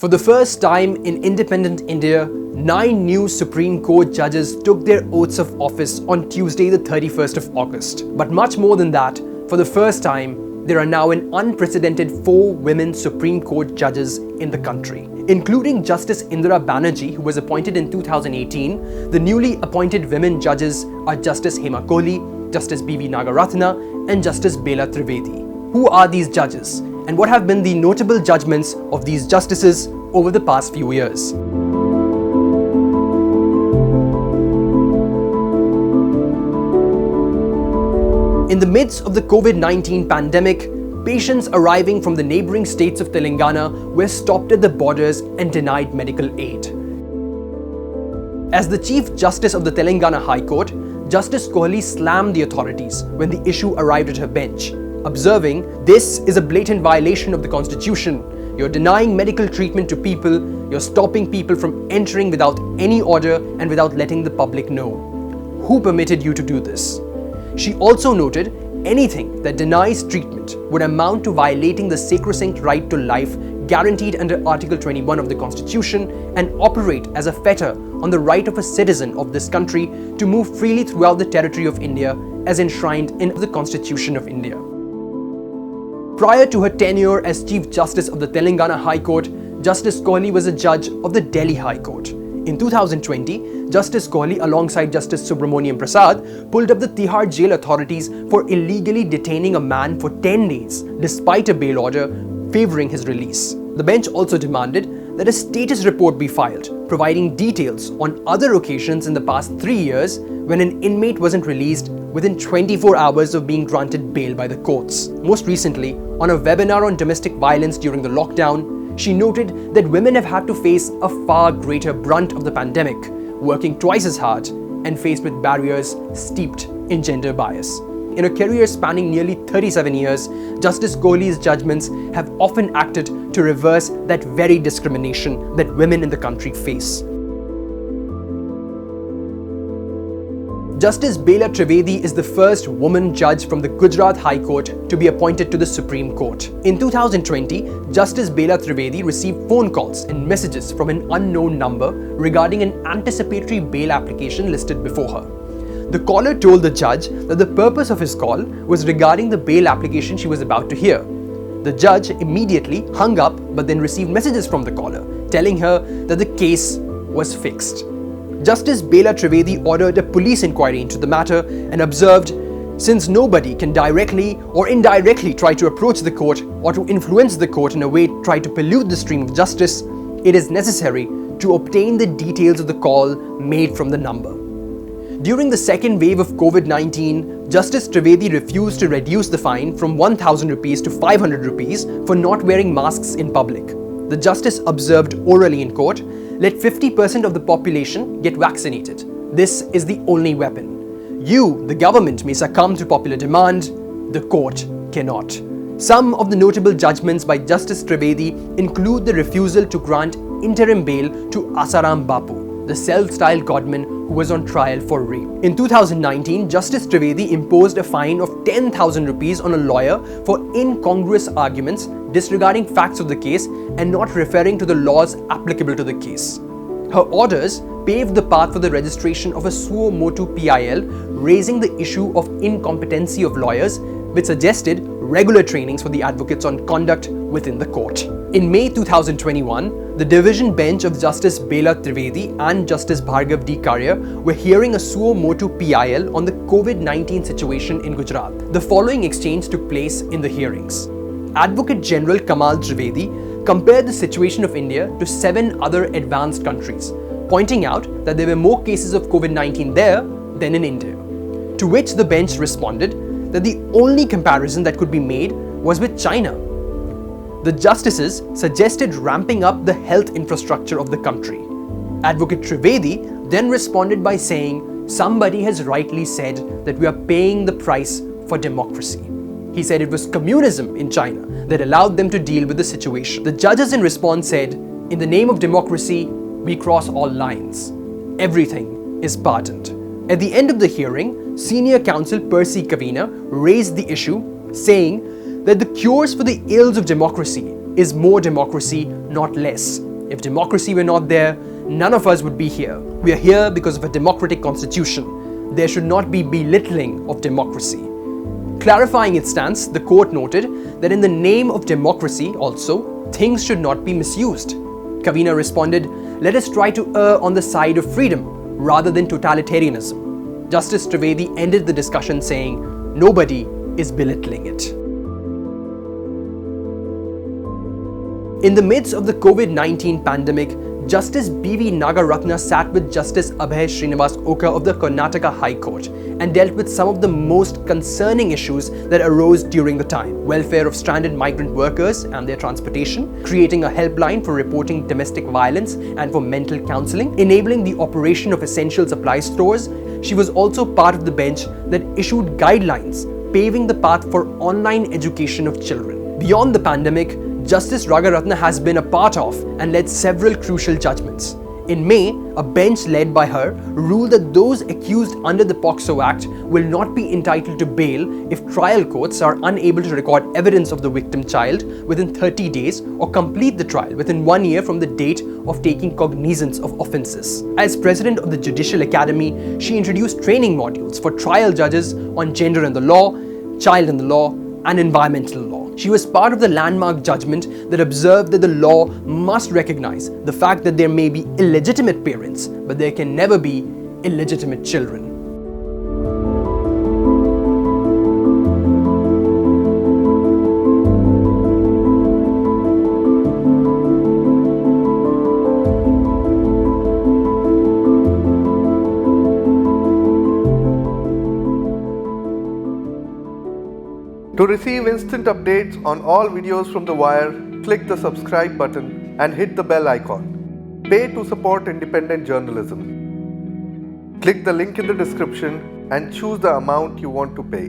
For the first time in independent India, 9 new Supreme Court judges took their oaths of office on Tuesday, the 31st of August. But much more than that, for the first time, there are now an unprecedented 4 women Supreme Court judges in the country. Including Justice Indira Banerjee, who was appointed in 2018, the newly appointed women judges are Justice Hima Kohli, Justice Nagarathna, and Justice Bela Trivedi. Who are these judges? And what have been the notable judgments of these justices over the past few years? In the midst of the COVID-19 pandemic, patients arriving from the neighboring states of Telangana were stopped at the borders and denied medical aid. As the Chief Justice of the Telangana High Court, Justice Kohli slammed the authorities when the issue arrived at her bench, observing, "This is a blatant violation of the Constitution. You're denying medical treatment to people, you're stopping people from entering without any order and without letting the public know. Who permitted you to do this?" She also noted, anything that denies treatment would amount to violating the sacrosanct right to life guaranteed under Article 21 of the Constitution and operate as a fetter on the right of a citizen of this country to move freely throughout the territory of India as enshrined in the Constitution of India. Prior to her tenure as Chief Justice of the Telangana High Court, Justice Kohli was a judge of the Delhi High Court. In 2020, Justice Kohli alongside Justice Subramaniam Prasad pulled up the Tihar jail authorities for illegally detaining a man for 10 days despite a bail order favouring his release. The bench also demanded that a status report be filed, providing details on other occasions in the past 3 years when an inmate wasn't released within 24 hours of being granted bail by the courts. Most recently, on a webinar on domestic violence during the lockdown, she noted that women have had to face a far greater brunt of the pandemic, working twice as hard and faced with barriers steeped in gender bias. In a career spanning nearly 37 years, Justice Kohli's judgments have often acted to reverse that very discrimination that women in the country face. Justice Bela Trivedi is the first woman judge from the Gujarat High Court to be appointed to the Supreme Court. In 2020, Justice Bela Trivedi received phone calls and messages from an unknown number regarding an anticipatory bail application listed before her. The caller told the judge that the purpose of his call was regarding the bail application she was about to hear. The judge immediately hung up but then received messages from the caller telling her that the case was fixed. Justice Bela Trivedi ordered a police inquiry into the matter and observed, "Since nobody can directly or indirectly try to approach the court or to influence the court in a way to try to pollute the stream of justice, it is necessary to obtain the details of the call made from the number." During the second wave of COVID-19, Justice Trivedi refused to reduce the fine from 1,000 rupees to 500 rupees for not wearing masks in public. The justice observed orally in court, "Let 50% of the population get vaccinated. This is the only weapon. You, the government, may succumb to popular demand. The court cannot." Some of the notable judgments by Justice Trivedi include the refusal to grant interim bail to Asaram Bapu, the self-styled godman who was on trial for rape. In 2019, Justice Trivedi imposed a fine of 10,000 rupees on a lawyer for incongruous arguments disregarding facts of the case and not referring to the laws applicable to the case. Her orders paved the path for the registration of a suo motu PIL, raising the issue of incompetency of lawyers, which suggested regular trainings for the advocates on conduct within the court. In May 2021, the division bench of Justice Bela Trivedi and Justice Bhargav D. Karya were hearing a suo motu PIL on the COVID-19 situation in Gujarat. The following exchange took place in the hearings. Advocate General Kamal Trivedi compared the situation of India to 7 other advanced countries, pointing out that there were more cases of COVID-19 there than in India. To which the bench responded that the only comparison that could be made was with China. The justices suggested ramping up the health infrastructure of the country. Advocate Trivedi then responded by saying, "Somebody has rightly said that we are paying the price for democracy." He said it was communism in China that allowed them to deal with the situation. The judges in response said, "In the name of democracy, we cross all lines. Everything is pardoned." At the end of the hearing, Senior Counsel Percy Kavina raised the issue, saying that the cures for the ills of democracy is more democracy, not less, If democracy were not there, none of us would be here. We are here because of a democratic constitution. There should not be belittling of democracy. Clarifying its stance, the court noted that in the name of democracy also, things should not be misused. Kavina responded, "Let us try to err on the side of freedom rather than totalitarianism." Justice Trivedi ended the discussion saying, "Nobody is belittling it." In the midst of the COVID-19 pandemic, Justice B.V. Nagarathna sat with Justice Abhay Srinivas Oka of the Karnataka High Court and dealt with some of the most concerning issues that arose during the time. Welfare of stranded migrant workers and their transportation, creating a helpline for reporting domestic violence and for mental counseling, enabling the operation of essential supply stores. She was also part of the bench that issued guidelines paving the path for online education of children. Beyond the pandemic, Justice Nagarathna has been a part of and led several crucial judgments. In May, a bench led by her ruled that those accused under the POCSO Act will not be entitled to bail if trial courts are unable to record evidence of the victim child within 30 days or complete the trial within 1 year from the date of taking cognizance of offences. As president of the Judicial Academy, she introduced training modules for trial judges on gender in the law, child in the law, and environmental law. She was part of the landmark judgment that observed that the law must recognize the fact that there may be illegitimate parents, but there can never be illegitimate children. To receive instant updates on all videos from The Wire, click the subscribe button and hit the bell icon. Pay to support independent journalism. Click the link in the description and choose the amount you want to pay.